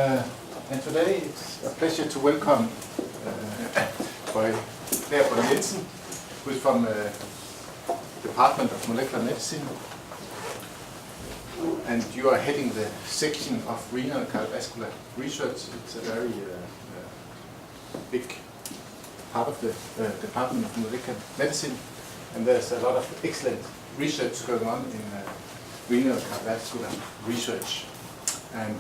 And today it's a pleasure to welcome Boye Jensen, who is from Department of Molecular Medicine, and you are heading the section of renal and cardiovascular research. It's a very big part of the Department of Molecular Medicine, and there's a lot of excellent research going on in renal and cardiovascular research. And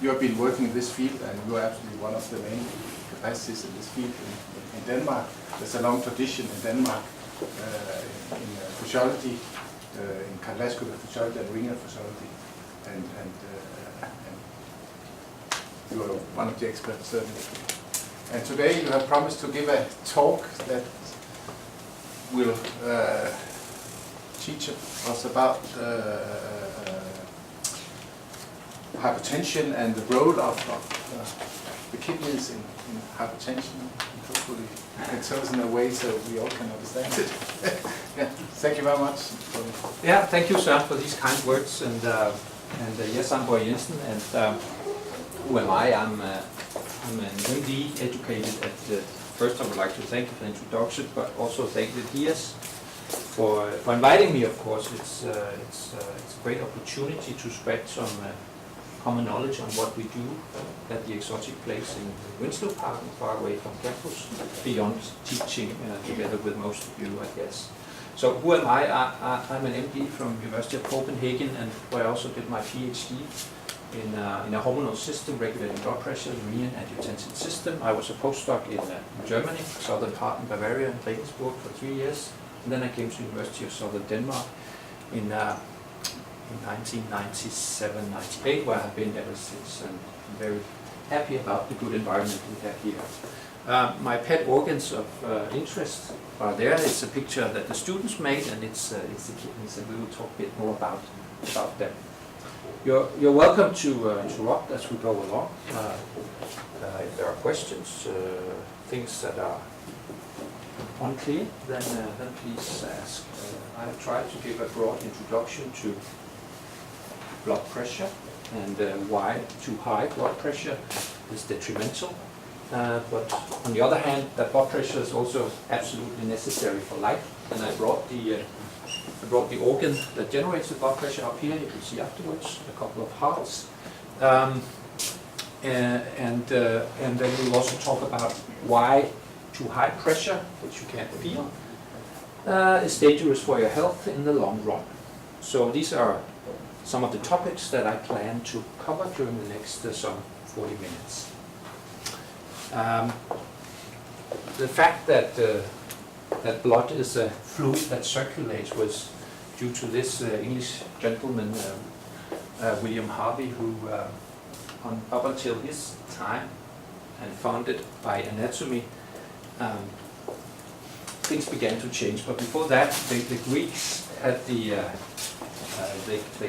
you have been working in this field, and you are absolutely one of the main capacities in this field in Denmark. There's a long tradition in Denmark in physiology, in cardiovascular physiology and renal physiology, and you are one of the experts certainly. And today you have promised to give a talk that will teach us about hypertension and the role of the kidneys in hypertension. Hopefully you can tell us in a way so we all can understand it. Yeah, thank you very much. Yeah, thank you, sir, for these kind words. And yes, I'm Boye Jensen, and who am I? I'm an MD educated at the. First, I would like to thank you for the introduction, but also thank the DS for inviting me. Of course, it's a great opportunity to spread some common knowledge on what we do at the exotic place in Winslow Park, far away from campus, beyond teaching together with most of you, I guess. So who am I? I'm an MD from University of Copenhagen, and where I also did my PhD in a hormonal system regulating blood pressure, the renin-angiotensin system. I was a postdoc in Germany, southern part in Bavaria, in Regensburg for 3 years, and then I came to University of Southern Denmark in 1997-98, where I've been ever since, and I'm very happy about the good environment we have here. My pet organs of interest are there. It's a picture that the students made, and it's the kidneys, and we will talk a bit more about them. You're welcome to interrupt as we go along. If there are questions, things that are unclear, then please ask. I have tried to give a broad introduction to blood pressure and why too high blood pressure is detrimental. But on the other hand, that blood pressure is also absolutely necessary for life. And I brought the organ that generates the blood pressure up here. You can see afterwards a couple of hearts. And then we'll also talk about why too high pressure, which you can't feel, is dangerous for your health in the long run. So these are some of the topics that I plan to cover during the next some 40 minutes. The fact that blood is a fluid that circulates was due to this English gentleman, William Harvey, who up until his time and founded by anatomy, things began to change. But before that, the Greeks had the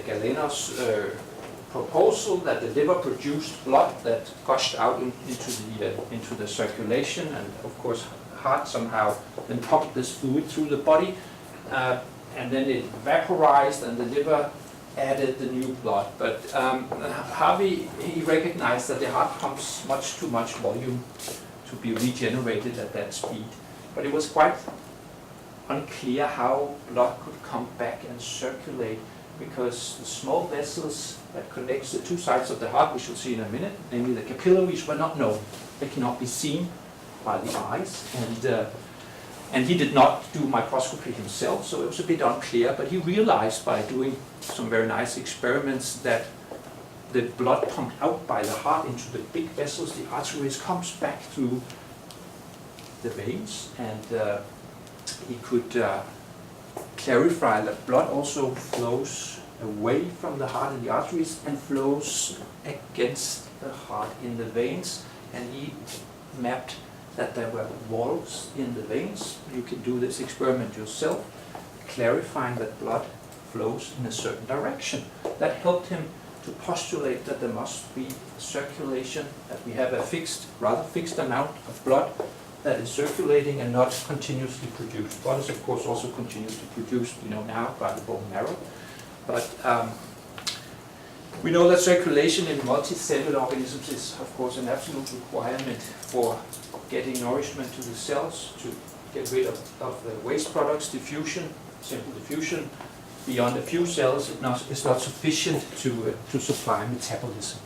Galenos proposal that the liver produced blood that gushed out into the circulation, and of course heart somehow then pumped this fluid through the body, and then it vaporized, and the liver added the new blood. But Harvey, he recognized that the heart pumps much too much volume to be regenerated at that speed. But it was quite unclear how blood could come back and circulate, because the small vessels that connects the two sides of the heart, we shall see in a minute, namely the capillaries, were not known. They cannot be seen by the eyes, and he did not do microscopy himself, so it was a bit unclear. But he realized by doing some very nice experiments that the blood pumped out by the heart into the big vessels, the arteries, comes back through the veins, and he could clarify that blood also flows away from the heart in the arteries and flows against the heart in the veins. And he mapped that there were walls in the veins. You can do this experiment yourself, clarifying that blood flows in a certain direction. That helped him to postulate that there must be circulation, that we have a rather fixed amount of blood that is circulating and not continuously produced. Blood is of course also continuously produced, now by the bone marrow. But We know that circulation in multicellular organisms is, of course, an absolute requirement for getting nourishment to the cells, to get rid of the waste products. Diffusion, simple diffusion, beyond a few cells is not sufficient to supply metabolism.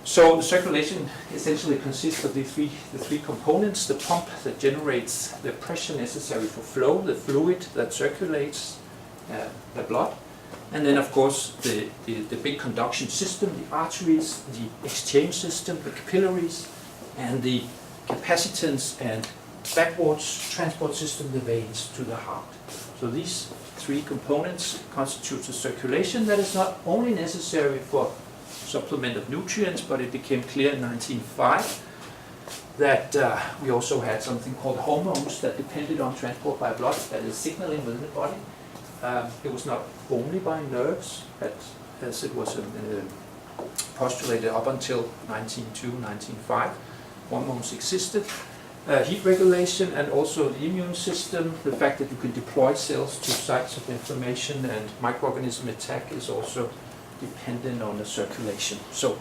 So the circulation essentially consists of the three components: the pump that generates the pressure necessary for flow, the fluid that circulates the blood, and then of course the big conduction system, the arteries, the exchange system, the capillaries, and the capacitance and backwards transport system, the veins to the heart. So these three components constitute the circulation that is not only necessary for supplement of nutrients, but it became clear in 1905 that we also had something called hormones that depended on transport by blood, that is signaling within the body. It was not only by nerves, as it was postulated up until 1902, 1905. Hormones existed. Heat regulation and also the immune system, the fact that you can deploy cells to sites of inflammation and microorganism attack is also dependent on the circulation. So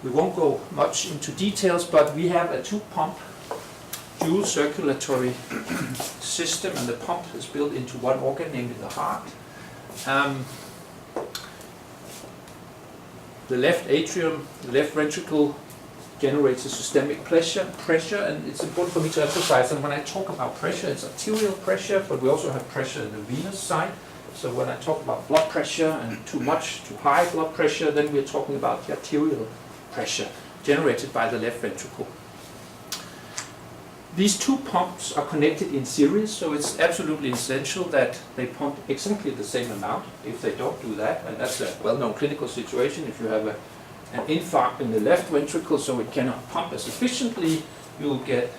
we won't go much into details, but we have a two-pump dual circulatory system, and the pump is built into one organ, namely the heart. The left atrium, the left ventricle generates a systemic pressure, and it's important for me to emphasize that when I talk about pressure, it's arterial pressure, but we also have pressure in the venous side. So when I talk about blood pressure and too much, too high blood pressure, then we're talking about the arterial pressure generated by the left ventricle. These two pumps are connected in series, so it's absolutely essential that they pump exactly the same amount. If they don't do that, and that's a well-known clinical situation, if you have an infarct in the left ventricle so it cannot pump as efficiently, you'll get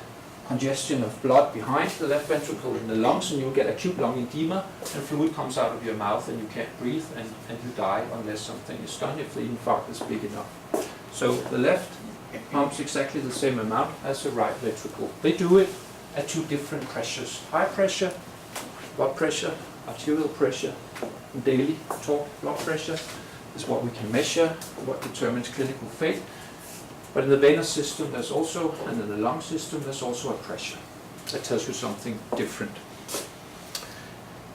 congestion of blood behind the left ventricle in the lungs, and you'll get acute lung edema, and fluid comes out of your mouth and you can't breathe, and you die unless something is done if the infarct is big enough. So the left pumps exactly the same amount as the right ventricle. They do it at two different pressures. High pressure, blood pressure, arterial pressure, daily talk blood pressure is what we can measure, what determines clinical fate. But in the venous system there's also, and in the lung system there's also a pressure that tells you something different.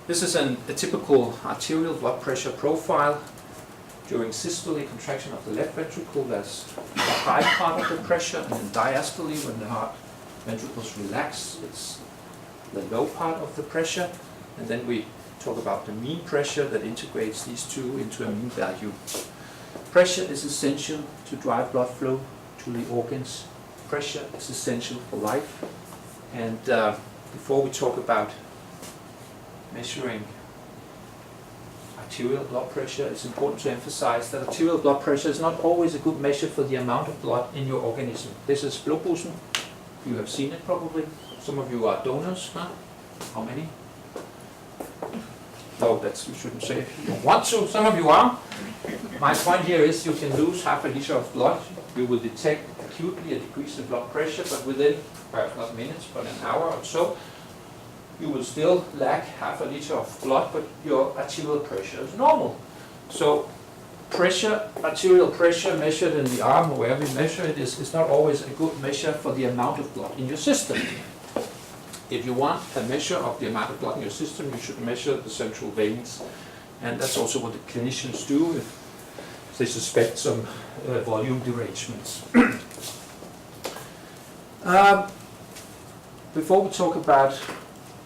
This is a typical arterial blood pressure profile. During systole, contraction of the left ventricle, there's the high part of the pressure, and then diastole, when the heart ventricles relax, it's the low part of the pressure. And then we talk about the mean pressure that integrates these two into a mean value. Pressure is essential to drive blood flow to the organs. Pressure is essential for life. And before we talk about measuring arterial blood pressure, it's important to emphasize that arterial blood pressure is not always a good measure for the amount of blood in your organism. This is blodbussen. You have seen it probably. Some of you are donors, huh? How many? No, that's, you shouldn't say if you don't want to. Some of you are. My point here is you can lose half a liter of blood. You will detect acutely a decrease in blood pressure, but within, perhaps not minutes, but an hour or so, you will still lack half a liter of blood, but your arterial pressure is normal. So pressure, arterial pressure measured in the arm or wherever you measure it is not always a good measure for the amount of blood in your system. If you want a measure of the amount of blood in your system, you should measure the central veins. And that's also what the clinicians do if they suspect some volume derangements. Before we talk about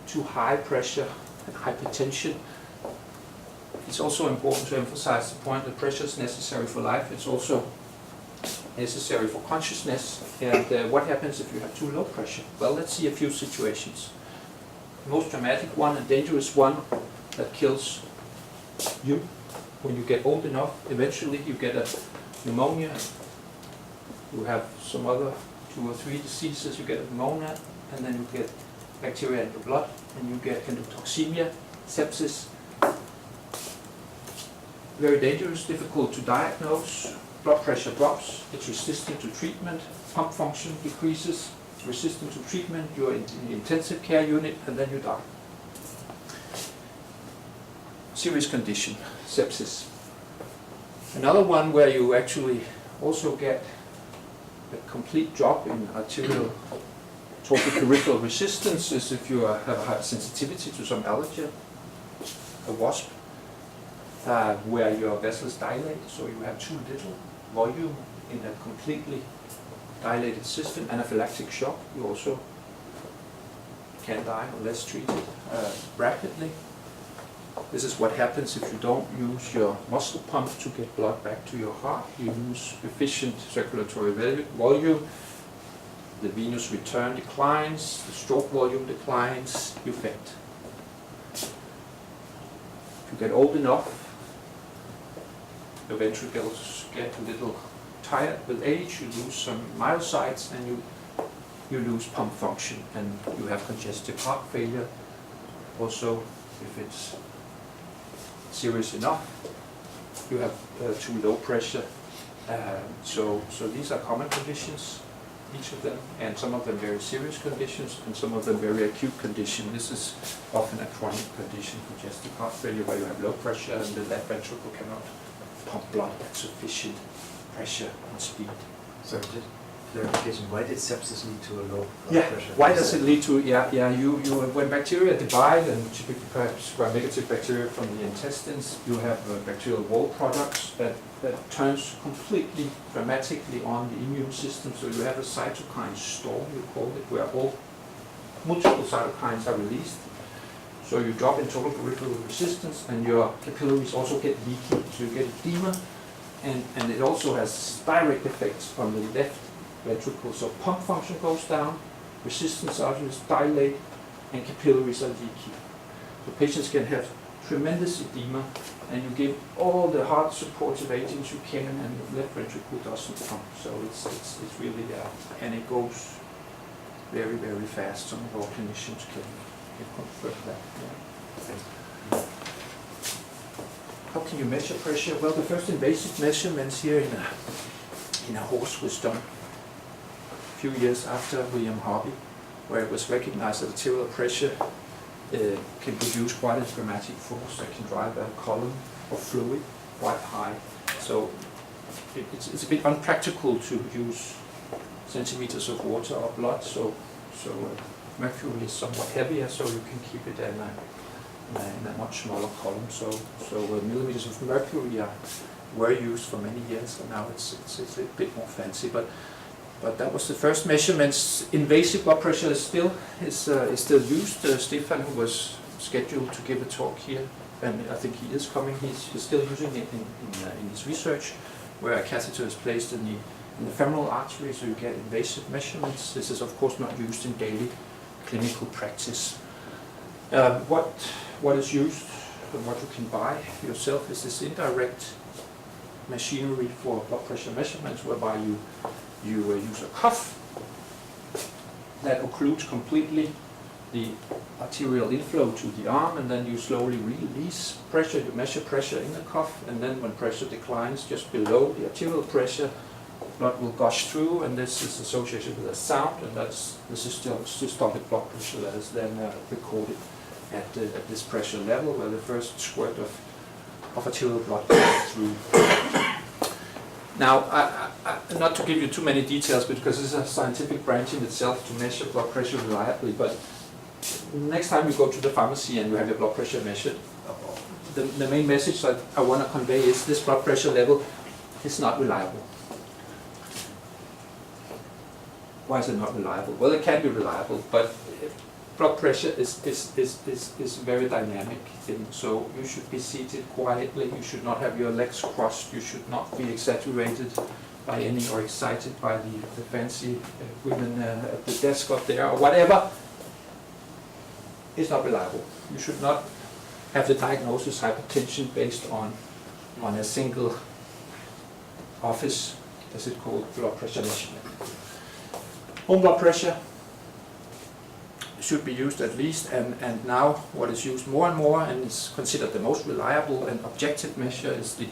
too high pressure and hypertension, it's also important to emphasize the point that pressure is necessary for life. It's also necessary for consciousness. And what happens if you have too low pressure? Well, let's see a few situations. The most dramatic one and dangerous one that kills you when you get old enough, eventually you get a pneumonia, you have some other 2 or 3 diseases, you get a pneumonia, and then you get bacteria in the blood, and you get endotoxemia, sepsis. Very dangerous, difficult to diagnose. Blood pressure drops, it's resistant to treatment, pump function decreases, resistant to treatment, you're in the intensive care unit, and then you die. Serious condition, sepsis. Another one where you actually also get a complete drop in arterial peripheral resistance is if you have a high sensitivity to some allergen, a wasp, where your vessels dilate, so you have too little volume in a completely dilated system. Anaphylactic shock, you also can die unless treated rapidly. This is what happens if you don't use your muscle pump to get blood back to your heart. You lose efficient circulatory volume, the venous return declines, the stroke volume declines, you faint. If you get old enough, the ventricles get a little tired with age, you lose some myocytes and you lose pump function and you have congestive heart failure. Also, if it's serious enough, you have too low pressure. So these are common conditions, each of them, and some of them very serious conditions and some of them very acute condition. This is often a chronic condition, congestive heart failure, where you have low pressure and the left ventricle cannot pump blood at sufficient pressure and speed. So just clarification, why did sepsis lead to a low blood pressure? Why does it lead to, when bacteria divide, and typically perhaps gram-negative bacteria from the intestines, you have bacterial wall products that turns completely dramatically on the immune system. So you have a cytokine storm, you call it, where multiple cytokines are released. So you drop in total peripheral resistance and your capillaries also get leaky, so you get edema, and it also has direct effects on the left ventricle. So pump function goes down, resistance arteries dilate, and capillaries are leaky. So patients can have tremendous edema, and you give all the heart supportive agents you can, and the left ventricle doesn't pump. So it's really, and it goes very, very fast. Some of our clinicians can confirm that. Yeah. How can you measure pressure? Well, the first invasive measurements here in a horse was done a few years after William Harvey, where it was recognized that arterial pressure can produce quite a dramatic force that can drive a column of fluid quite high. So it's a bit unpractical to use centimeters of water or blood. So mercury is somewhat heavier, so you can keep it in a much smaller column. So millimeters of mercury were used for many years, and now it's a bit more fancy. But that was the first measurements. Invasive blood pressure is still used. Stefan, who was scheduled to give a talk here, and I think he is coming. He's still using it in his research, where a catheter is placed in the femoral artery, so you get invasive measurements. This is of course not used in daily clinical practice. What is used and what you can buy yourself is this indirect machinery for blood pressure measurements, whereby you use a cuff that occludes completely the arterial inflow to the arm, and then you slowly release pressure. You measure pressure in the cuff, and then when pressure declines just below the arterial pressure, blood will gush through, and this is associated with a sound, and that's the systolic blood pressure that is then recorded at this pressure level, where the first squirt of arterial blood goes through. Now, not to give you too many details, because this is a scientific branch in itself to measure blood pressure reliably, but next time you go to the pharmacy and you have your blood pressure measured, the main message that I want to convey is this blood pressure level is not reliable. Why is it not reliable? Well, it can be reliable, but blood pressure is a very dynamic thing. So you should be seated quietly. You should not have your legs crossed. You should not be exaggerated by any or excited by the fancy women at the desk up there or whatever. It's not reliable. You should not have the diagnosis hypertension based on a single office, as it's called, blood pressure measurement. Home blood pressure should be used at least, and now what is used more and more and is considered the most reliable and objective measure is the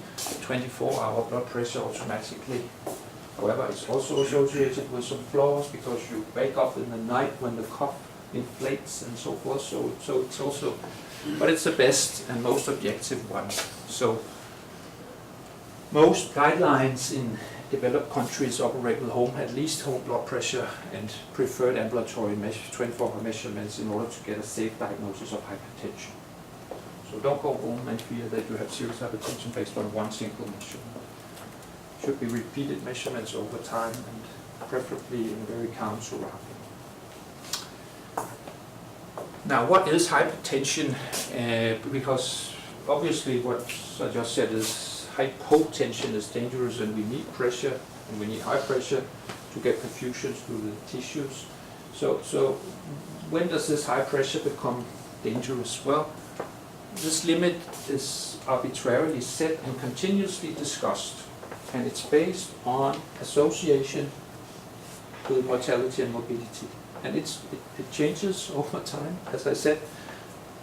24-hour blood pressure automatically. However, it's also associated with some flaws, because you wake up in the night when the cuff inflates and so forth, so it's also, but it's the best and most objective one. So Most guidelines in developed countries operate with at least home blood pressure and preferred ambulatory 24-hour measurements in order to get a safe diagnosis of hypertension. So don't go home and fear that you have serious hypertension based on one single measurement. Should be repeated measurements over time and preferably in very calm surroundings. Now, what is hypertension? Because obviously what I just said is hypotension is dangerous, and we need pressure, and we need high pressure to get perfusions through the tissues. So when does this high pressure become dangerous? Well, this limit is arbitrarily set and continuously discussed, and it's based on association with mortality and morbidity. And it changes over time. As I said,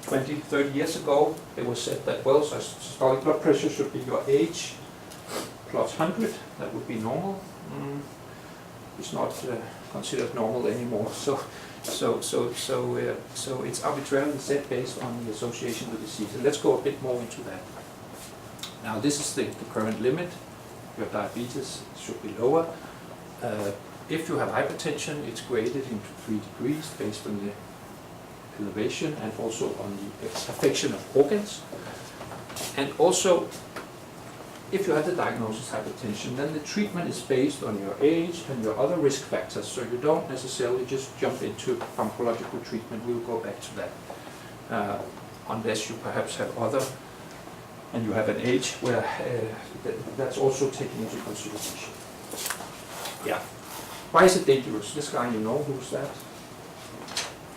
20, 30 years ago, it was said that, well, systolic blood pressure should be your age plus 100. That would be normal. It's not considered normal anymore. So it's arbitrarily set based on the association with disease. And let's go a bit more into that. Now, this is the current limit. Your diabetes should be lower. If you have hypertension, it's graded into 3 degrees based on the elevation and also on the affection of organs. And also, if you have the diagnosis hypertension, then the treatment is based on your age and your other risk factors. So you don't necessarily just jump into pharmacological treatment. We'll go back to that. Unless you perhaps have other, and you have an age where that's also taken into consideration. Yeah. Why is it dangerous? This guy, you know, who's that?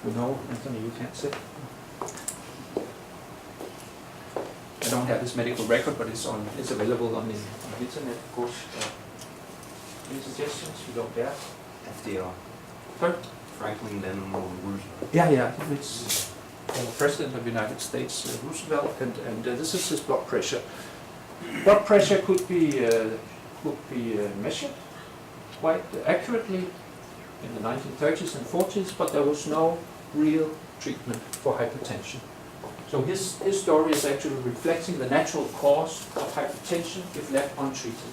You know, Anthony, you can't say. I don't have his medical record, but it's available on the internet, of course. Any suggestions? You don't dare? FDR. Sorry? Franklin Delano Roosevelt. Yeah. It's President of the United States, Roosevelt, and this is his blood pressure. Blood pressure could be measured quite accurately in the 1930s and 40s, but there was no real treatment for hypertension. So his story is actually reflecting the natural cause of hypertension if left untreated.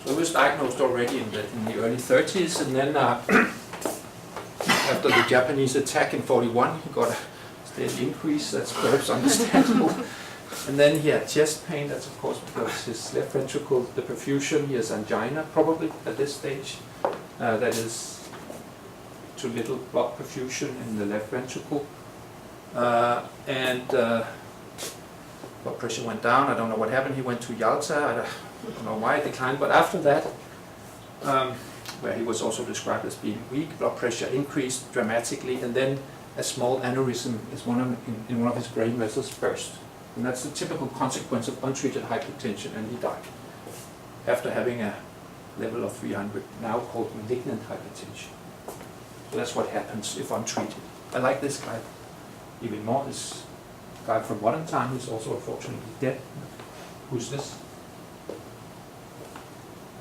So he was diagnosed already in the early 30s, and then after the Japanese attack in 41, he got a steady increase. That's perhaps understandable. And then he had chest pain. That's of course because his left ventricle, the perfusion, he has angina probably at this stage. That is too little blood perfusion in the left ventricle. Blood pressure went down. I don't know what happened. He went to Yalta. I don't know why it declined. But after that, where he was also described as being weak, blood pressure increased dramatically, and then a small aneurysm in one of his brain vessels burst. And that's the typical consequence of untreated hypertension, and he died after having a level of 300, now called malignant hypertension. So that's what happens if untreated. I like this guy even more. This guy from modern time, who's also unfortunately dead. Who's this?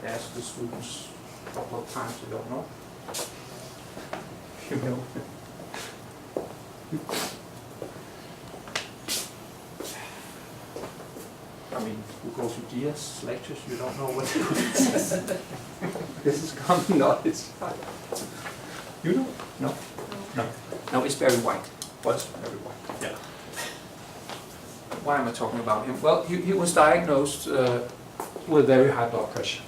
I asked the students a couple of times, I don't know. You know. I mean, who goes to DS lectures, you don't know what it is. This is common knowledge. You know? No? No. No, it's very white. Was very white. Yeah. Why am I talking about him? Well, he was diagnosed with very high blood pressure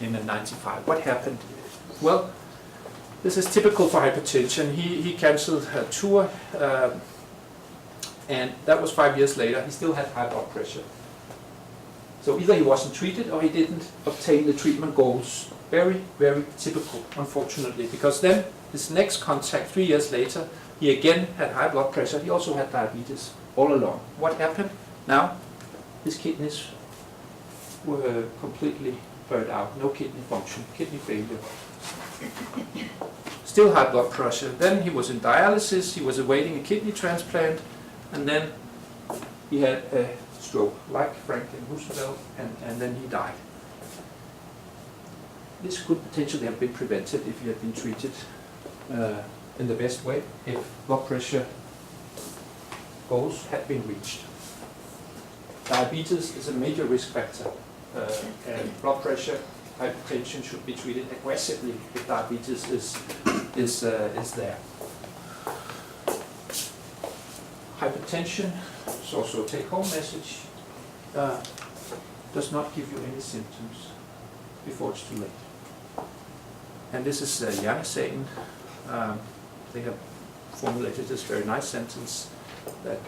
in 95. What happened? Well, this is typical for hypertension. He cancelled a tour, and that was 5 years later. He still had high blood pressure. So either he wasn't treated or he didn't obtain the treatment goals. Very, very typical, unfortunately, because then his next contact 3 years later, he again had high blood pressure. He also had diabetes all along. What happened? Now, his kidneys were completely burned out. No kidney function, kidney failure. Still high blood pressure. Then he was in dialysis. He was awaiting a kidney transplant. And then he had a stroke, like Franklin Roosevelt, and then he died. This could potentially have been prevented if he had been treated in the best way, if blood pressure goals had been reached. diabetes is a major risk factor, and blood pressure, hypertension should be treated aggressively if diabetes is there. Hypertension is also a take-home message. Does not give you any symptoms before it's too late. And this is Jensen. They have formulated this very nice sentence that,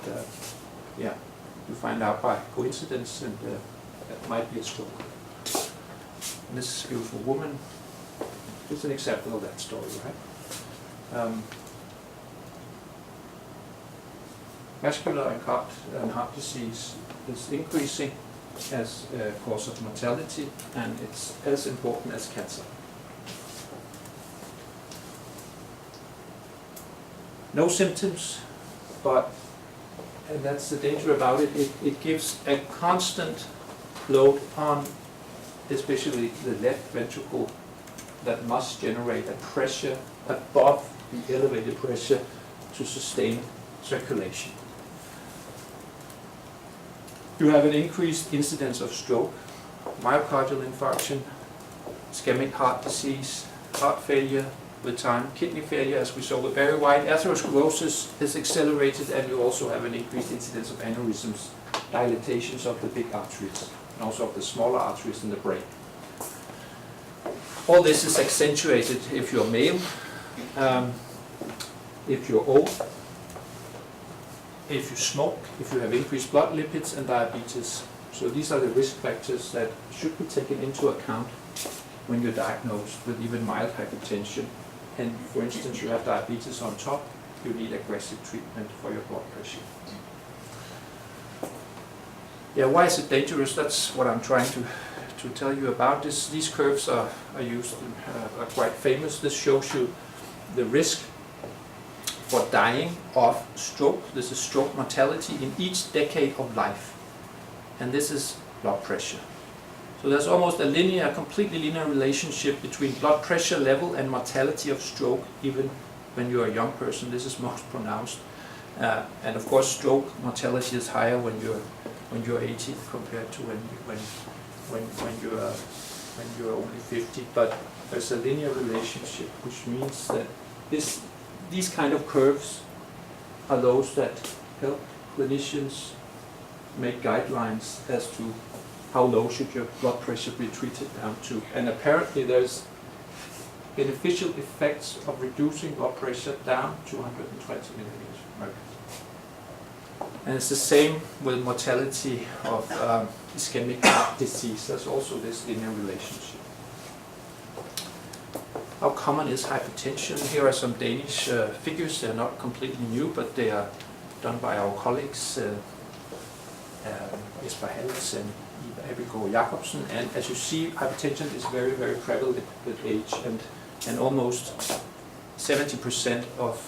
you find out by coincidence, and that might be a stroke. And this is a beautiful woman. Just an example of that story, right? Vascular and heart disease is increasing as a cause of mortality, and it's as important as cancer. No symptoms, but, and that's the danger about it, it gives a constant load on especially the left ventricle that must generate a pressure above the elevated pressure to sustain circulation. You have an increased incidence of stroke, myocardial infarction, ischemic heart disease, heart failure with time, kidney failure, as we saw with very wide atherosclerosis is accelerated, and you also have an increased incidence of aneurysms, dilatations of the big arteries, and also of the smaller arteries in the brain. All this is accentuated if you're male, if you're old, if you smoke, if you have increased blood lipids and diabetes. So these are the risk factors that should be taken into account when you're diagnosed with even mild hypertension. And for instance, you have diabetes on top, you need aggressive treatment for your blood pressure. Yeah, why is it dangerous? That's what I'm trying to tell you about. These curves are used, are quite famous. This shows you the risk for dying of stroke. This is stroke mortality in each decade of life. And this is blood pressure. So there's almost a completely linear relationship between blood pressure level and mortality of stroke, even when you're a young person. This is most pronounced. And of course, stroke mortality is higher when you're 80 compared to when you're only 50. But there's a linear relationship, which means that these kind of curves are those that help clinicians make guidelines as to how low should your blood pressure be treated down to. And apparently there's beneficial effects of reducing blood pressure down to 120 millimeters of mercury. And it's the same with mortality of ischemic heart disease. There's also this linear relationship. How common is hypertension? Here are some Danish figures. They're not completely new, but they are done by our colleagues, Jesper Hals and Eva Jacobsen. And as you see, hypertension is very, very prevalent with age, and almost 70% of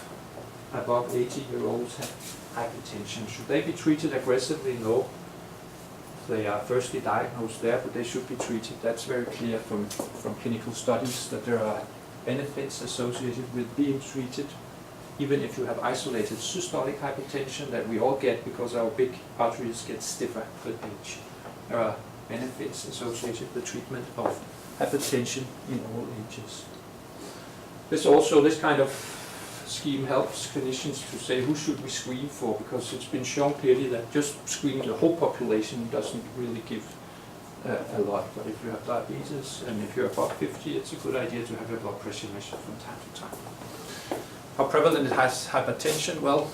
above 80-year-olds have hypertension. Should they be treated aggressively? No. They are firstly diagnosed there, but they should be treated. That's very clear from clinical studies that there are benefits associated with being treated, even if you have isolated systolic hypertension that we all get because our big arteries get stiffer with age. There are benefits associated with treatment of hypertension in all ages. This kind of scheme helps clinicians to say who should we screen for, because it's been shown clearly that just screening the whole population doesn't really give a lot. But if you have diabetes and if you're above 50, it's a good idea to have your blood pressure measured from time to time. How prevalent is hypertension? Well,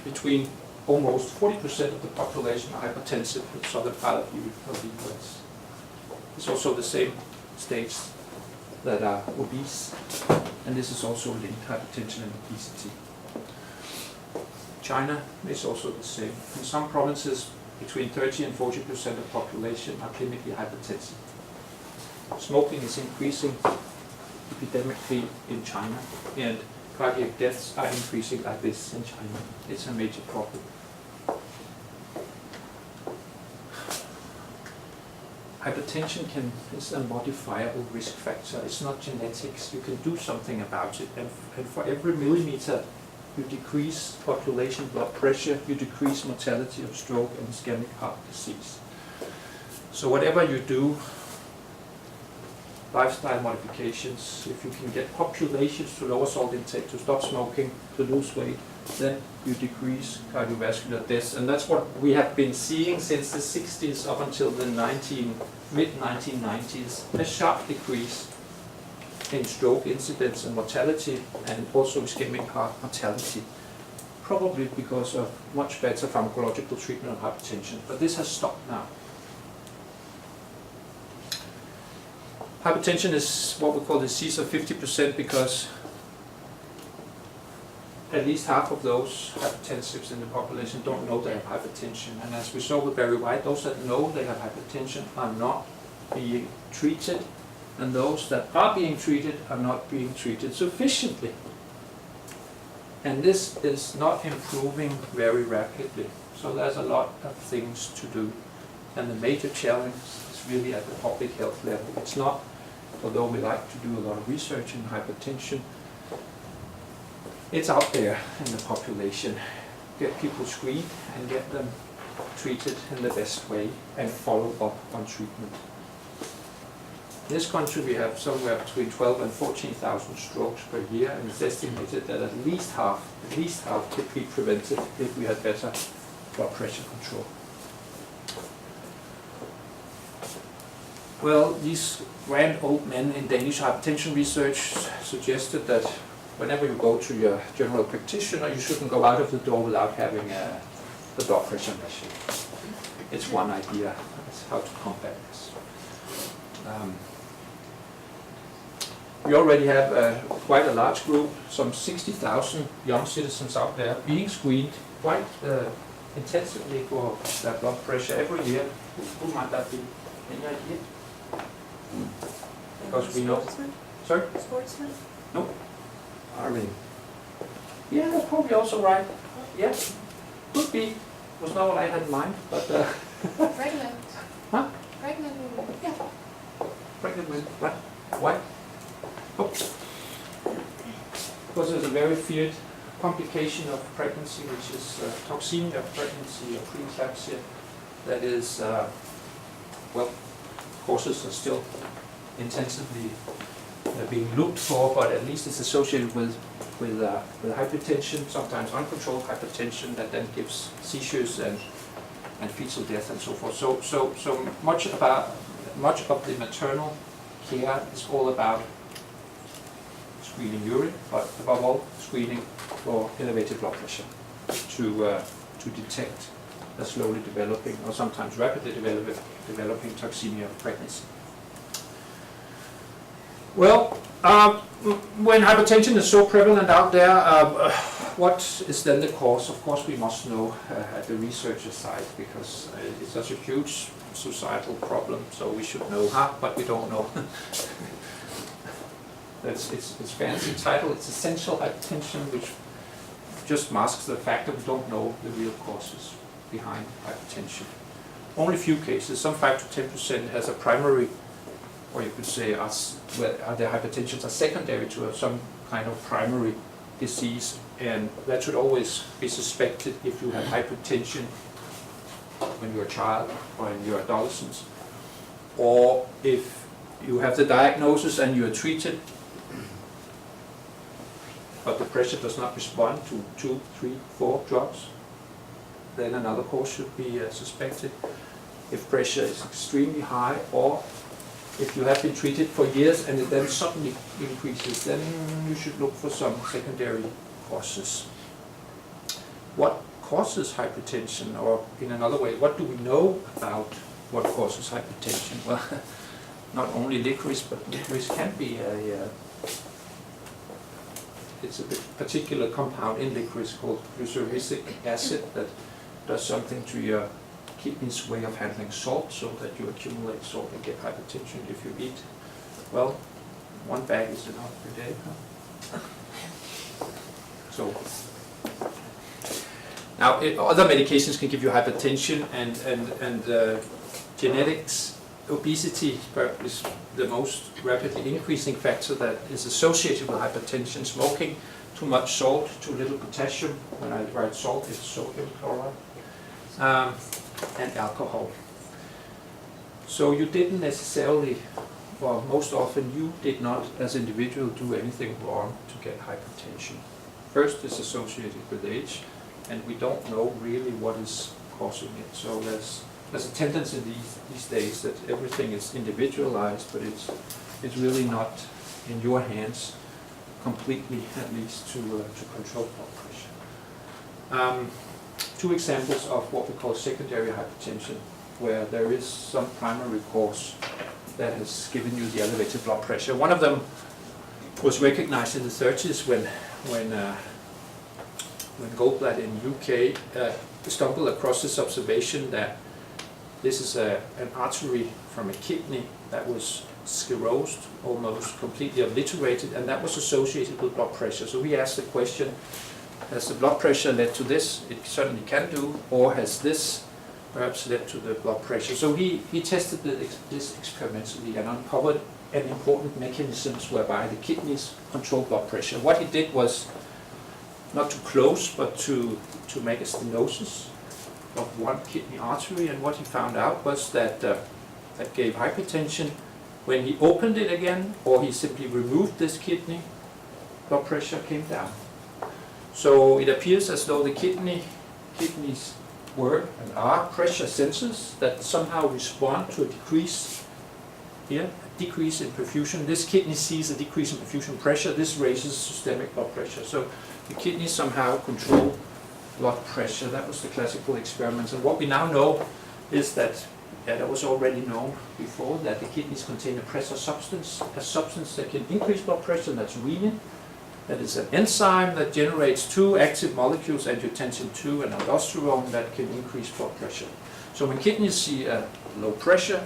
between almost 40% of the population are hypertensive in the southern part of the US. It's also the same states that are obese, and this is also linked to hypertension and obesity. China is also the same. In some provinces, between 30 and 40% of the population are clinically hypertensive. Smoking is increasing epidemically in China, and cardiac deaths are increasing like this in China. It's a major problem. Hypertension is a modifiable risk factor. It's not genetics. You can do something about it. And for every millimeter you decrease population blood pressure, you decrease mortality of stroke and ischemic heart disease. So whatever you do, lifestyle modifications, if you can get populations to lower salt intake, to stop smoking, to lose weight, then you decrease cardiovascular deaths. And that's what we have been seeing since the 60s up until the mid-1990s, a sharp decrease in stroke incidence and mortality, and also ischemic heart mortality, probably because of much better pharmacological treatment of hypertension. But this has stopped now. Hypertension is what we call the disease of 50% because at least half of those hypertensives in the population don't know they have hypertension. And as we saw with Barry White, those that know they have hypertension are not being treated, and those that are being treated are not being treated sufficiently. And this is not improving very rapidly. So there's a lot of things to do. And the major challenge is really at the public health level. It's not, although we like to do a lot of research in hypertension, it's out there in the population. Get people screened and get them treated in the best way and follow up on treatment. In this country we have somewhere between 12 and 14,000 strokes per year, and it's estimated that at least half could be prevented if we had better blood pressure control. Well, these grand old men in Danish hypertension research suggested that whenever you go to your general practitioner, you shouldn't go out of the door without having the blood pressure measured. It's one idea. That's how to combat this. We already have quite a large group, some 60,000 young citizens out there being screened quite intensively for their blood pressure every year. Who might that be? Any idea? Because we know. Sorry? Sportsmen? No. Army. Yeah, that's probably also right. Yeah, could be. Was not what I had in mind, but. Pregnant. Huh? Pregnant women. Yeah. Pregnant women. What? Why? Oh. Because there's a very feared complication of pregnancy, which is toxemia of pregnancy or preeclampsia. That is, well, causes are still intensively being looked for, but at least it's associated with hypertension, sometimes uncontrolled hypertension that then gives seizures and fetal death and so forth. So much of the maternal care is all about screening urine, but above all screening for elevated blood pressure to detect a slowly developing or sometimes rapidly developing toxemia of pregnancy. Well, when hypertension is so prevalent out there, what is then the cause? Of course, we must know at the researcher side, because it's such a huge societal problem, so we should know, but we don't know. It's fancy title, it's essential hypertension, which just masks the fact that we don't know the real causes behind hypertension. Only a few cases, some 5 to 10% has a primary, or you could say the hypertensions are secondary to some kind of primary disease, and that should always be suspected if you have hypertension when you're a child or in your adolescence, or if you have the diagnosis and you are treated, but the pressure does not respond to 2, 3, 4 drugs, then another cause should be suspected. If pressure is extremely high, or if you have been treated for years and it then suddenly increases, then you should look for some secondary causes. What causes hypertension, or in another way, what do we know about what causes hypertension? Well, not only licorice, but licorice can be it's a particular compound in licorice called glyceric acid that does something to your kidney's way of handling salt, so that you accumulate salt and get hypertension if you eat. Well, 1 bag is enough per day. So now other medications can give you hypertension, and genetics. Obesity is the most rapidly increasing factor that is associated with hypertension. Smoking too much salt, too little potassium. When I write salt, it's sodium chloride, and alcohol. So you didn't necessarily, or most often you did not, as individual, do anything wrong to get hypertension. First, it's associated with age, and we don't know really what is causing it. So there's a tendency these days that everything is individualized, but it's really not in your hands completely, at least, to control blood pressure. Two examples of what we call secondary hypertension, where there is some primary cause that has given you the elevated blood pressure. One of them was recognized in the 30s when Goldblatt in UK stumbled across this observation that this is an artery from a kidney that was sclerosed, almost completely obliterated, and that was associated with blood pressure. So we asked the question, has the blood pressure led to this? It certainly can do, or has this perhaps led to the blood pressure? So he tested this experimentally and uncovered an important mechanisms whereby the kidneys control blood pressure. What he did was not to close, but to make a stenosis of one kidney artery, and what he found out was that that gave hypertension. When he opened it again, or he simply removed this kidney, blood pressure came down. So it appears as though the kidneys were and are pressure sensors that somehow respond to a decrease here, a decrease in perfusion. This kidney sees a decrease in perfusion pressure. This raises systemic blood pressure. So the kidneys somehow control blood pressure. That was the classical experiments. And what we now know is that, that was already known before, that the kidneys contain a pressure substance, a substance that can increase blood pressure, and that's renin. That is an enzyme that generates two active molecules, angiotensin II and aldosterone, that can increase blood pressure. So when kidneys see a low pressure,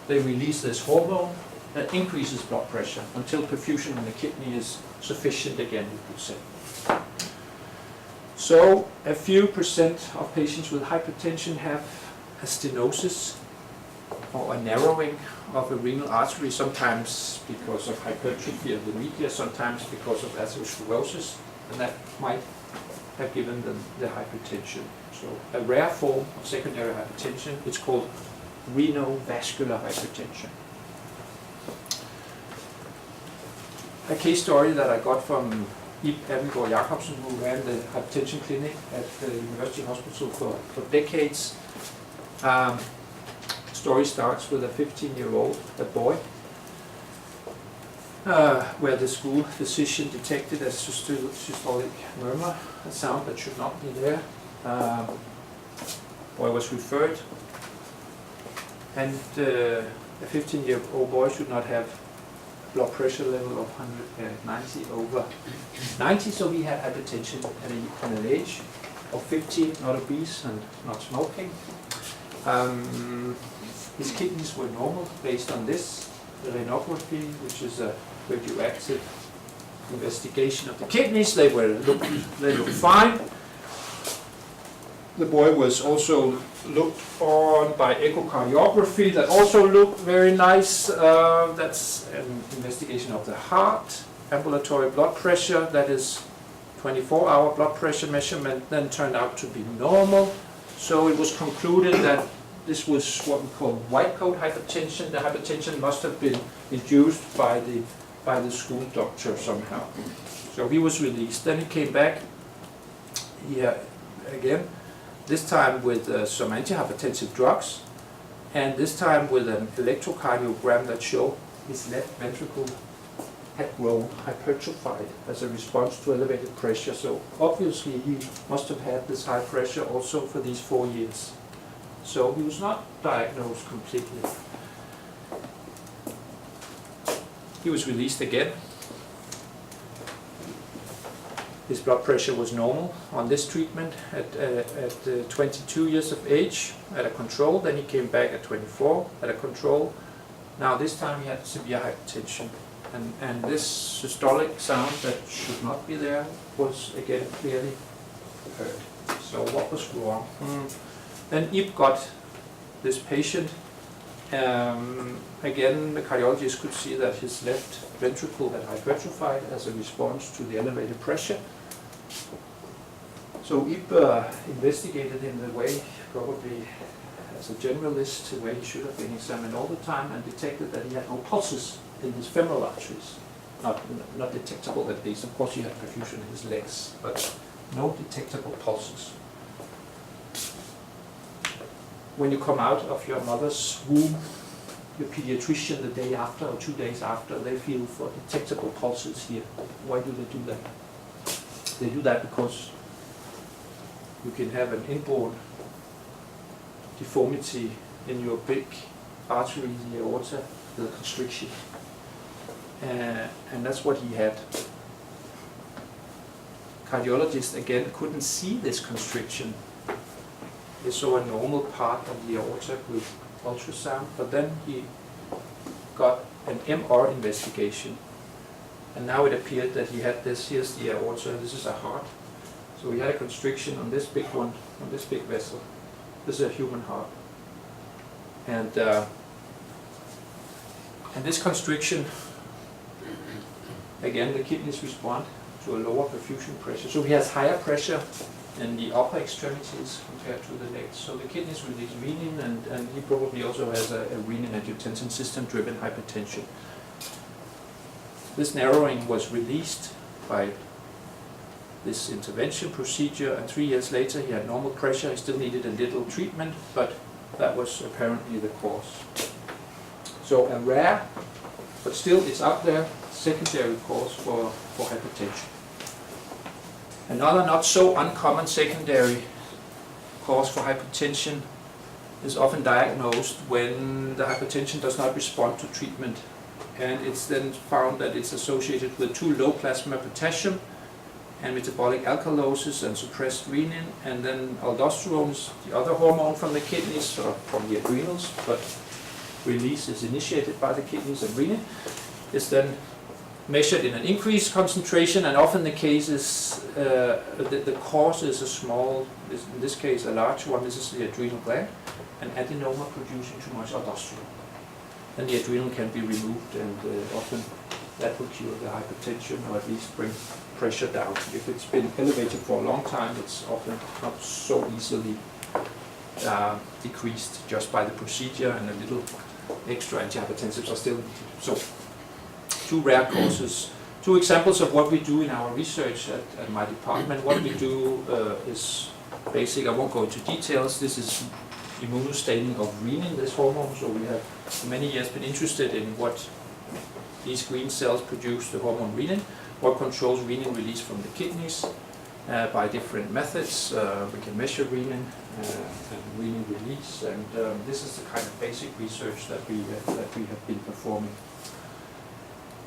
they release this hormone that increases blood pressure until perfusion in the kidney is sufficient again, you could say. So a few percent of patients with hypertension have a stenosis or a narrowing of a renal artery, sometimes because of hypertrophy of the media, sometimes because of atherosclerosis, and that might have given them the hypertension. So a rare form of secondary hypertension, it's called renovascular hypertension. A case story that I got from Ib Abildgaard Jacobsen, who ran the hypertension clinic at the University Hospital for decades. Story starts with a 15-year-old at Boye, where the school physician detected a systolic murmur, a sound that should not be there. Boy was referred, and a 15-year-old boy should not have blood pressure level of 190 over 90, so he had hypertension at an age of 15, not obese and not smoking. His kidneys were normal based on this, the renography, which is a radioactive investigation of the kidneys. They looked fine. The boy was also looked on by echocardiography, that also looked very nice. That's an investigation of the heart. Ambulatory blood pressure, that is 24-hour blood pressure measurement, then turned out to be normal. So it was concluded that this was what we call white coat hypertension. The hypertension must have been induced by the school doctor somehow. So he was released. Then he came back here again, this time with some antihypertensive drugs, and this time with an electrocardiogram that showed his left ventricle had grown hypertrophied as a response to elevated pressure. So obviously he must have had this high pressure also for these 4 years. So he was not diagnosed completely. He was released again. His blood pressure was normal on this treatment at 22 years of age at a control. Then he came back at 24 at a control. Now this time he had severe hypertension. And this systolic sound that should not be there was again clearly heard. So what was wrong? Then Ib got this patient. Again, the cardiologist could see that his left ventricle had hypertrophied as a response to the elevated pressure. So Ib investigated in the way, probably as a generalist, the way he should have been examined all the time, and detected that he had no pulses in his femoral arteries. Not detectable at least. Of course he had perfusion in his legs, but no detectable pulses. When you come out of your mother's womb, your pediatrician the day after or 2 days after, they feel for detectable pulses here. Why do they do that? They do that because you can have an inborn deformity in your big artery, the aorta, the constriction. And that's what he had. Cardiologists, again, couldn't see this constriction. They saw a normal part of the aorta with ultrasound, but then he got an MR investigation. And now it appeared that he had this, here's the aorta, this is a heart. So he had a constriction on this big one, on this big vessel. This is a human heart. And this constriction, again, the kidneys respond to a lower perfusion pressure. So he has higher pressure in the upper extremities compared to the legs. So the kidneys release renin, and he probably also has a renin-angiotensin system-driven hypertension. This narrowing was released by this intervention procedure, and 3 years later he had normal pressure. He still needed a little treatment, but that was apparently the cause. So a rare, but still it's out there, secondary cause for hypertension. Another not so uncommon secondary cause for hypertension is often diagnosed when the hypertension does not respond to treatment, and it's then found that it's associated with too low plasma potassium and metabolic alkalosis and suppressed renin, and then aldosterone is the other hormone from the kidneys or from the adrenals, but release is initiated by the kidneys, and renin is then measured in an increased concentration, and often the case is the cause is a small, in this case a large one. This is the adrenal gland, an adenoma producing too much aldosterone. Then the adrenal can be removed, and often that will cure the hypertension, or at least bring pressure down. If it's been elevated for a long time, it's often not so easily decreased just by the procedure, and a little extra antihypertensives are still needed. So, two rare causes. Two examples of what we do in our research at my department. What we do is basic. I won't go into details. This is immunostaining of renin, this hormone. So we have for many years been interested in what these green cells produce, the hormone renin, what controls renin release from the kidneys by different methods. We can measure renin and renin release, and this is the kind of basic research that we have been performing.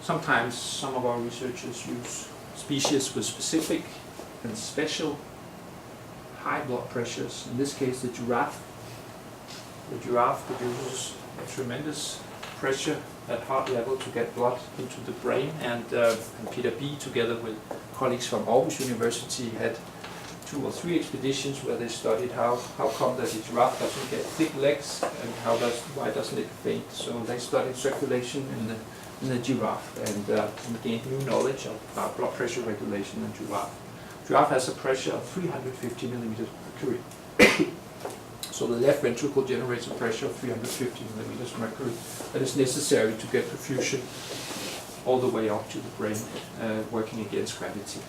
Sometimes some of our researchers use species with specific and special high blood pressures. In this case, the giraffe. The giraffe produces a tremendous pressure at heart level to get blood into the brain, and Peter B, together with colleagues from Aarhus University, had 2 or 3 expeditions where they studied how come that the giraffe doesn't get thick legs, and why doesn't it faint. So they studied circulation in the giraffe, and gained new knowledge about blood pressure regulation in giraffe. Giraffe has a pressure of 350 millimeters mercury. So the left ventricle generates a pressure of 350 millimeters mercury that is necessary to get perfusion all the way up to the brain, working against gravity.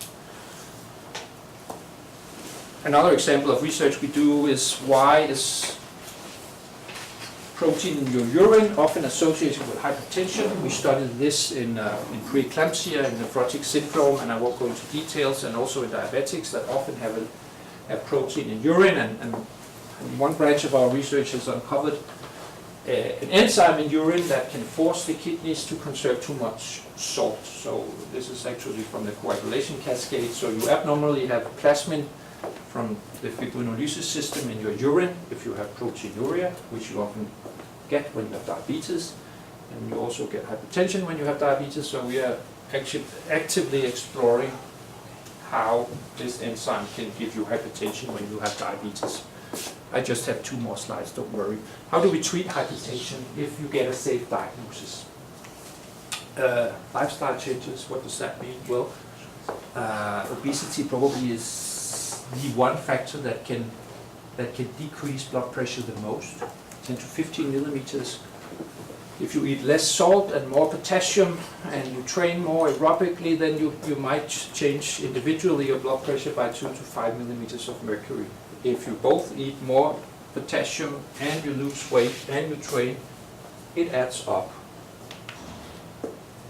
Another example of research we do is why is protein in your urine often associated with hypertension. We studied this in preeclampsia, in nephrotic syndrome, and I won't go into details, and also in diabetics that often have a protein in urine, and one branch of our research has uncovered an enzyme in urine that can force the kidneys to conserve too much salt. So this is actually from the coagulation cascade. So you abnormally have plasmin from the fibrinolysis system in your urine if you have proteinuria, which you often get when you have diabetes, and you also get hypertension when you have diabetes. So we are actually actively exploring how this enzyme can give you hypertension when you have diabetes. I just have 2 more slides, don't worry. How do we treat hypertension if you get a safe diagnosis? Lifestyle changes, what does that mean? Well, obesity probably is the one factor that can decrease blood pressure the most, 10 to 15 millimeters. If you eat less salt and more potassium and you train more aerobically, then you might change individually your blood pressure by 2 to 5 millimeters of mercury. If you both eat more potassium and you lose weight and you train, it adds up.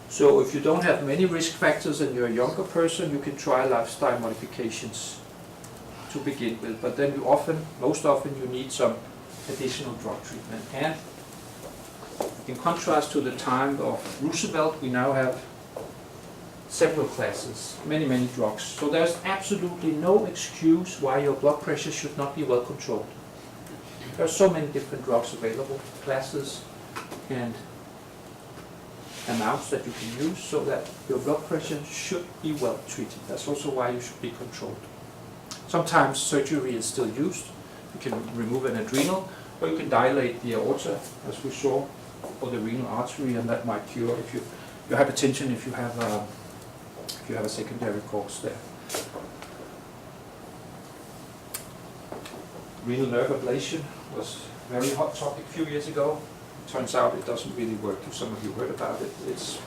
So if you don't have many risk factors and you're a younger person, you can try lifestyle modifications to begin with. But then most often you need some additional drug treatment. And in contrast to the time of Roosevelt, we now have several classes, many drugs. So there's absolutely no excuse why your blood pressure should not be well controlled. There are so many different drugs available, classes and amounts that you can use, so that your blood pressure should be well treated. That's also why you should be controlled. Sometimes surgery is still used. You can remove an adrenal, or you can dilate the aorta, as we saw, or the renal artery, and that might cure if your hypertension if you have a secondary cause there. Renal nerve ablation was a very hot topic a few years ago. Turns out it doesn't really work. If some of you heard about it, it's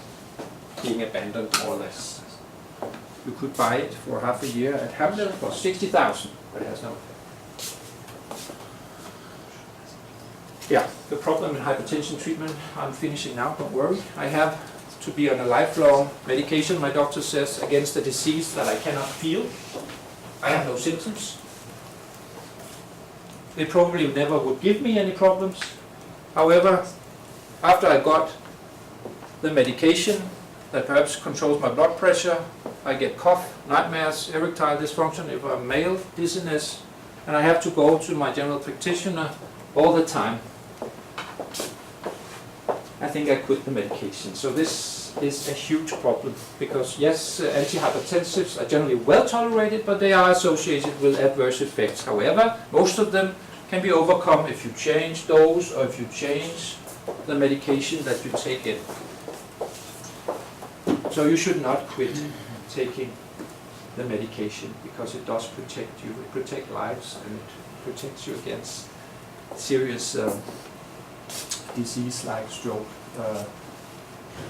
being abandoned more or less. You could buy it for half a year at Hamlet for 60,000, but it has no effect. Yeah, the problem in hypertension treatment, I'm finishing now, don't worry. I have to be on a lifelong medication, my doctor says, against a disease that I cannot feel. I have no symptoms. They probably never would give me any problems. However, after I got the medication that perhaps controls my blood pressure, I get cough, nightmares, erectile dysfunction if I'm male, dizziness, and I have to go to my general practitioner all the time. I think I quit the medication. So this is a huge problem because yes, antihypertensives are generally well tolerated, but they are associated with adverse effects. However, most of them can be overcome if you change dose or if you change the medication that you take in. So you should not quit taking the medication because it does protect you. It protects lives and it protects you against serious disease like stroke.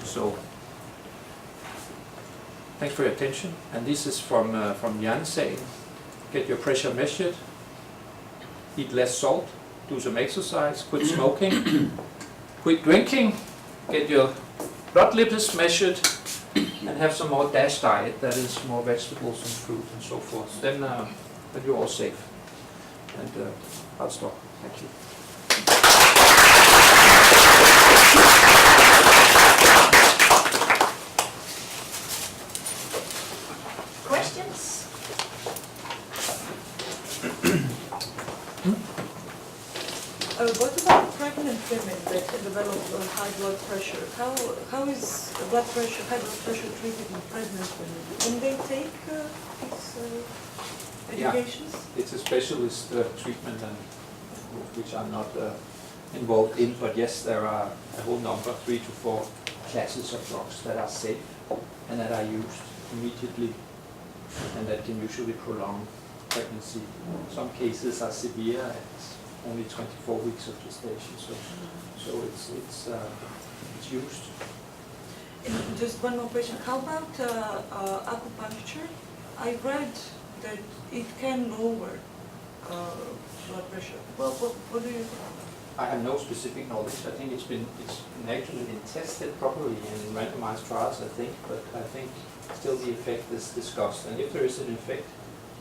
So thanks for your attention. And this is from Jensen. Get your pressure measured. Eat less salt, do some exercise, quit smoking, quit drinking, get your blood lipids measured, and have some more DASH diet, that is more vegetables and fruit and so forth. Then you're all safe. And I'll stop. Thank you. Questions? What about pregnant women that develop high blood pressure? How is high blood pressure treated in pregnant women? Can they take these medications? Yeah, it's a specialist treatment and which I'm not involved in, but yes, there are a whole number, 3 to 4 classes of drugs that are safe and that are used immediately and that can usually prolong pregnancy. Some cases are severe at only 24 weeks of gestation, so it's used. And just one more question. How about acupuncture? I read that it can lower blood pressure. Well, what do you think? I have no specific knowledge. I think it's actually been tested properly in randomized trials, I think, but I think still the effect is discussed. And if there is an effect,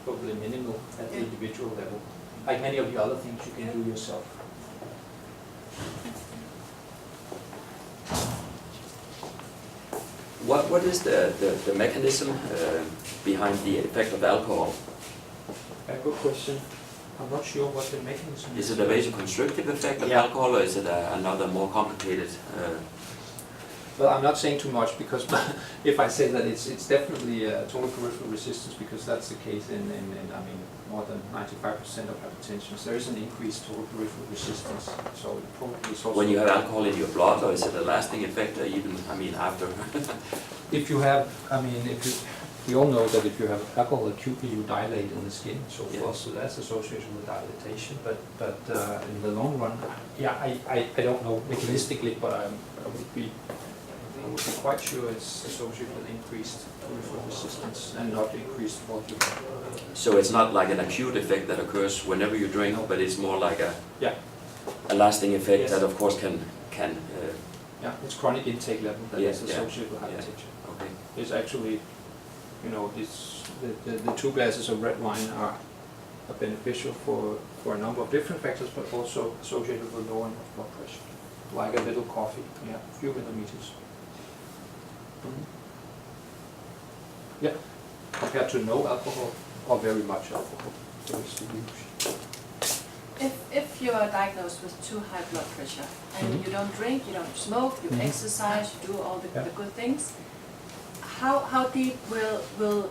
probably minimal at the individual level. Like many of the other things you can do yourself. What is the mechanism behind the effect of alcohol? A good question. I'm not sure what the mechanism is. Is it a vasoconstrictive effect of alcohol, or is it another more complicated? Well, I'm not saying too much because if I say that it's definitely total peripheral resistance, because that's the case in I mean more than 95% of hypertension. There is an increased total peripheral resistance. So it probably is also When you have alcohol in your blood, or is it a lasting effect, even after? if you have, I mean, if you we all know that if you have alcohol acutely, you dilate in the skin and so Yeah. forth, so that's associated with dilatation. But in the long run, yeah, I don't know mechanistically, but I would be quite sure it's associated with increased peripheral resistance and not increased volume. So it's not like an acute effect that occurs whenever you drink, but it's more like Yeah. a lasting effect Yes. that of course can Yeah, it's chronic intake level that Yeah, is associated with yeah. hypertension. okay. It's actually, you know, the 2 glasses of red wine are beneficial for a number of different factors, but also associated with lowering of blood pressure. Like a little coffee, yeah, few millimeters. Yeah, compared to no alcohol or very much alcohol, there is the huge. If you are diagnosed with too high blood pressure and you don't drink, you don't smoke, you exercise, you do all the good things, how deep will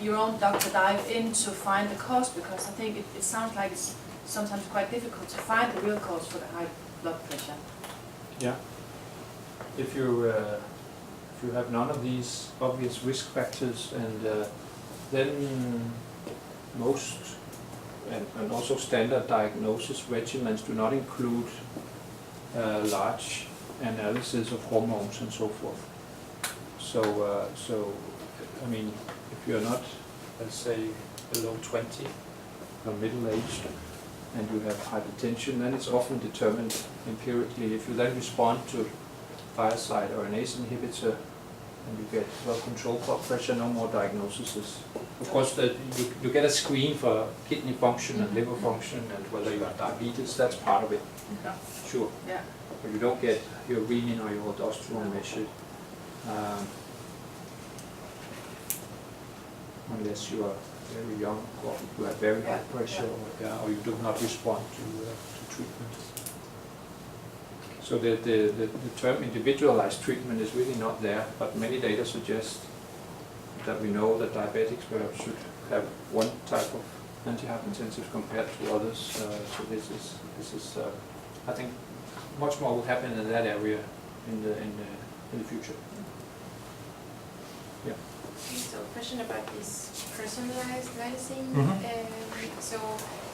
your own doctor dive in to find the cause? Because I think it sounds like it's sometimes quite difficult to find the real cause for the high blood pressure. Yeah. If you have none of these obvious risk factors, and then most and also standard diagnosis regimens do not include large analysis of hormones and so forth. So I mean, if you're not, let's say, below 20 or middle-aged, and you have hypertension, then it's often determined empirically. If you then respond to thiazide or an ACE inhibitor, and you get well-controlled blood pressure, no more diagnoses. Of course, you get a screen for kidney function and liver function, and whether you have diabetes, that's part of it. Yeah. Sure. Yeah. But you don't get your renin or your aldosterone measured unless you are very young, or you have very high pressure, or you do not respond to treatment. So the term individualized treatment is really not there, but many data suggest that we know that diabetics perhaps should have one type of antihypertensive compared to others. So this is I think much more will happen in that area in the future. Yeah. So a question about this personalized medicine. So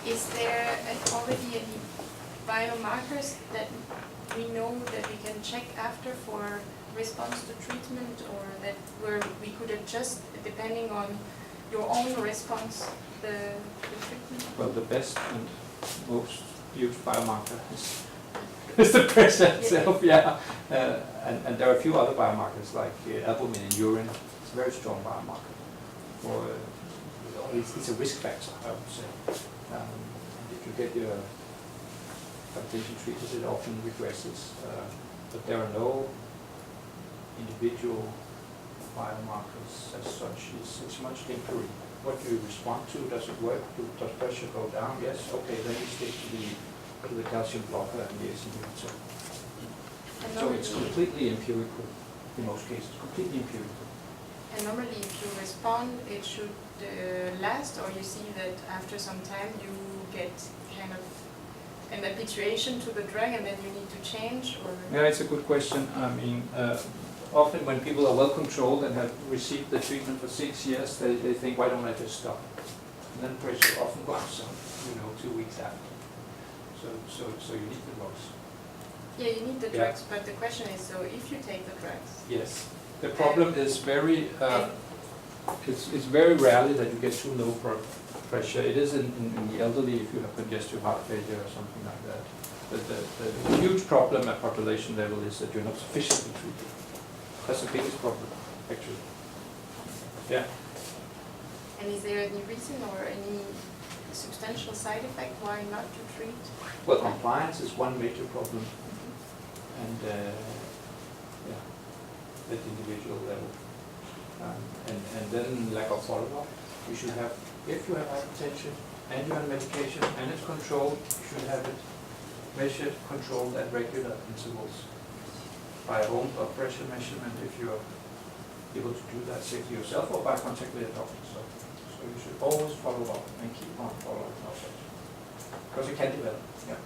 is there already any biomarkers that we know that we can check after for response to treatment, or that where we could adjust depending on your own response the treatment? Well, the best and most used biomarker is the pressure itself, yeah. And there are a few other biomarkers like albumin in urine. It's a very strong biomarker. It's a risk factor, I would say. If you get your hypertension treated, it often regresses. But there are no individual biomarkers as such. It's much empirical. What do you respond to? Does it work? Does pressure go down? Yes. Okay, then you stick to the calcium blocker and the ACE inhibitor. So it's completely empirical in most cases. Completely empirical. And normally, if you respond, it should last, or you see that after some time you get kind of an habituation to the drug, and then you need to change, or? Yeah, it's a good question. I mean, often when people are well controlled and have received the treatment for 6 years, they think, why don't I just stop? And then pressure often goes up, 2 weeks after. So you need the drugs. Yeah, you need the drugs, but the question is, so if you take the drugs? Yes. The problem is very, it's very rarely that you get too low pressure. It is in the elderly if you have congestive heart failure or something like that. But the huge problem at population level is that you're not sufficiently treated. That's the biggest problem, actually. Yeah. And is there any reason or any substantial side effect why not to treat? Well, compliance is one major problem. And at the individual level. And then lack of follow-up. You should have, if you have hypertension and you're on medication and it's controlled, you should have it measured, controlled at regular intervals by a home blood pressure measurement if you're able to do that safely yourself, or by contact with a doctor. So you should always follow up and keep on following up. Because it can develop. Yeah.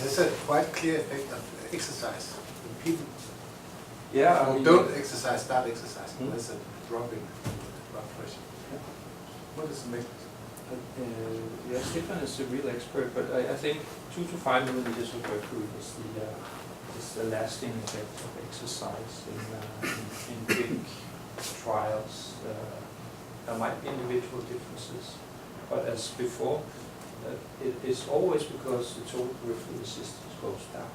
There's a quite clear effect of exercise. When people Yeah, I mean, Don't exercise, start exercising. Mm. There's a drop in blood pressure. Yeah. What is the mechanism? yeah, Stefan is a real expert, but I think 2 to 5 milliliters of mercury is the lasting effect of exercise in big trials. There might be individual differences, but as before, it is always because the total peripheral resistance goes down.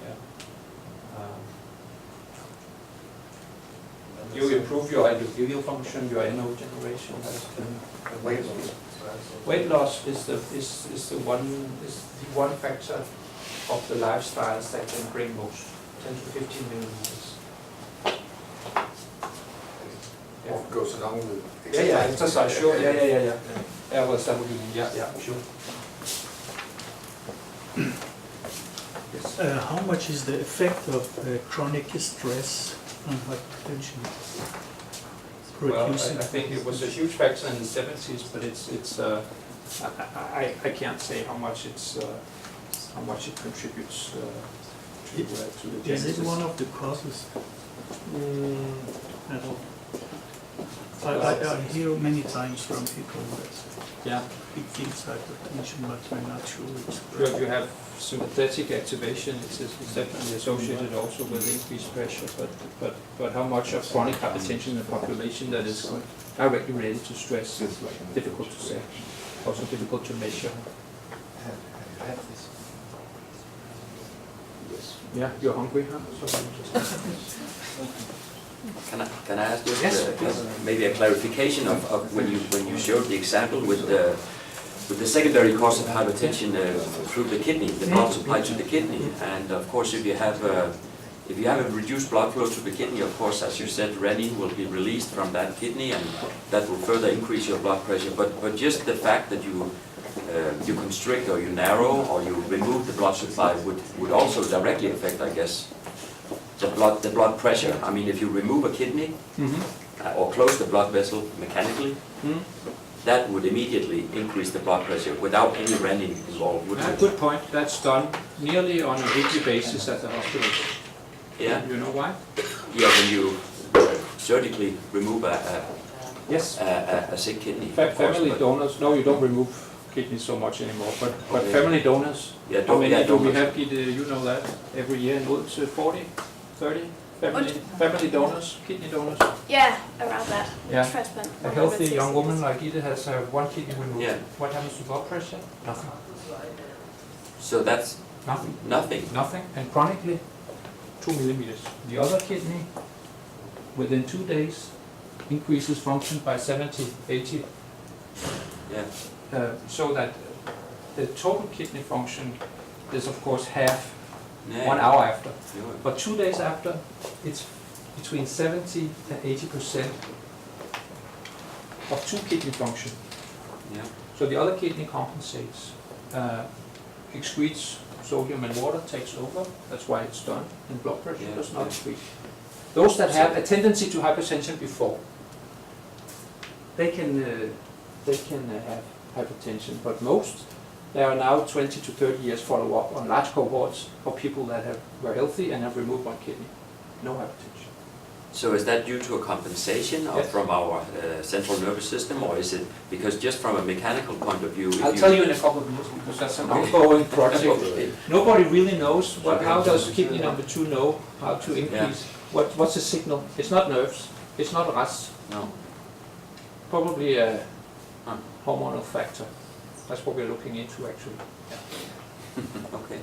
Yeah. You improve your endothelial function, your NO generation. Weight loss is the one factor of the lifestyles that can bring most, 10 to 15 milliliters. Or goes along with Yeah, exercise, sure. Yeah. Yeah, well, that would be, yeah, sure. Yes. How much is the effect of chronic stress on hypertension? Well, I think it was a huge factor in the 70s, but I can't say how much it contributes to the Is it genesis. one of the causes at all? I hear many times from people that Yeah. it gives hypertension, but we're not sure it's Sure, if you have sympathetic activation, it's definitely associated also with increased pressure, but how much of chronic hypertension in the population that is directly related to stress is difficult to say, also difficult to measure. Have you had this? Yeah, you're hungry, huh? Can I ask just Yes, maybe a clarification of when you showed the example with the secondary cause of hypertension through the kidney, the blood supply to the kidney, and of course if you have a reduced blood flow to the kidney, of course, as you said, renin will be released from that kidney, and that will further increase your blood pressure. But just the fact that you constrict or you narrow or you remove the blood supply would also directly affect, I guess, the blood pressure. I mean, if you remove a kidney or close the blood vessel mechanically, that would immediately increase the blood pressure without any renin involved, wouldn't it? Good point. That's done nearly on a weekly basis at the hospital. Yeah. You know why? Yeah, when you surgically remove Yes. a sick kidney. of course, Family but- donors. No, you don't remove kidneys so much anymore. But Okay. family donors. Yeah, How many do we donors. have, Gitte? You know that every year in Woods, 40, 30 family donors, kidney donors. Yeah, around that. Yeah. Transplant. A healthy young woman like Gitte has one kidney removed. Yeah. What happens to blood pressure? Nothing. So that's Nothing. nothing. Nothing. And chronically, 2 millimeters. The other kidney, within 2 days, increases function by 70, 80. Yeah. So that the total kidney function is of course half Yeah. 1 hour after. Yeah. But 2 days after, it's between 70 and 80% of two kidney function. Yeah. So the other kidney compensates, excretes sodium and water, takes over. That's why it's done, and blood pressure Yeah, does not yeah. increase. Those that have a tendency to hypertension before, they can have hypertension, but most, there are now 20 to 30 years follow-up on large cohorts of people that were healthy and have removed one kidney. No hypertension. So is that due to a compensation Yes. from our central nervous system, or is it because just from a mechanical point of view? I'll tell you in a couple of minutes because that's an ongoing project. Okay. Nobody really knows how does kidney number 2 know how to increase. What's the signal? It's not nerves. It's not RAS. No. Probably a Huh. hormonal factor. That's what we're looking into actually. Okay.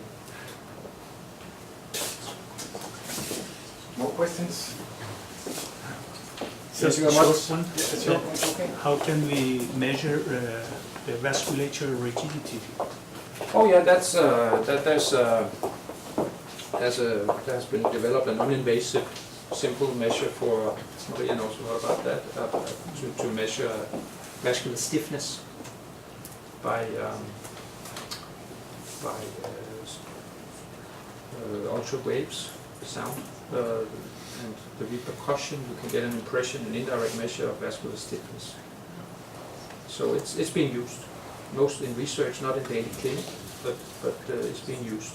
More questions? Just Thank a you very short one. Yes, sure. Okay. How can we measure the vasculature rigidity? Oh yeah, that's there has been developed an non-invasive, simple measure for. Maria knows a lot about that. To measure vascular stiffness by ultra waves, sound, and the repercussion. You can get an impression, an indirect measure of vascular stiffness. So it's being used, mostly in research, not in daily clinic, but it's being used.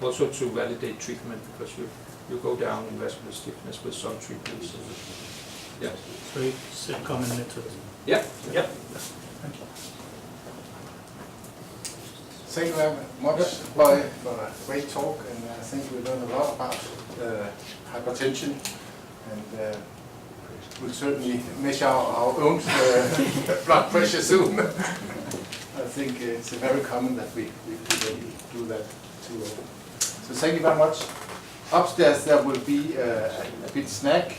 also to validate treatment, because you go down in vascular stiffness with some treatments. Yeah. So it's a common method. Yeah. Yeah. Thank you very much, Boye, for a great talk, and I think we learned a lot about hypertension, and we'll certainly measure our own blood pressure soon. I think it's very common that we do that too. So thank you very much. Upstairs there will be a bit snack.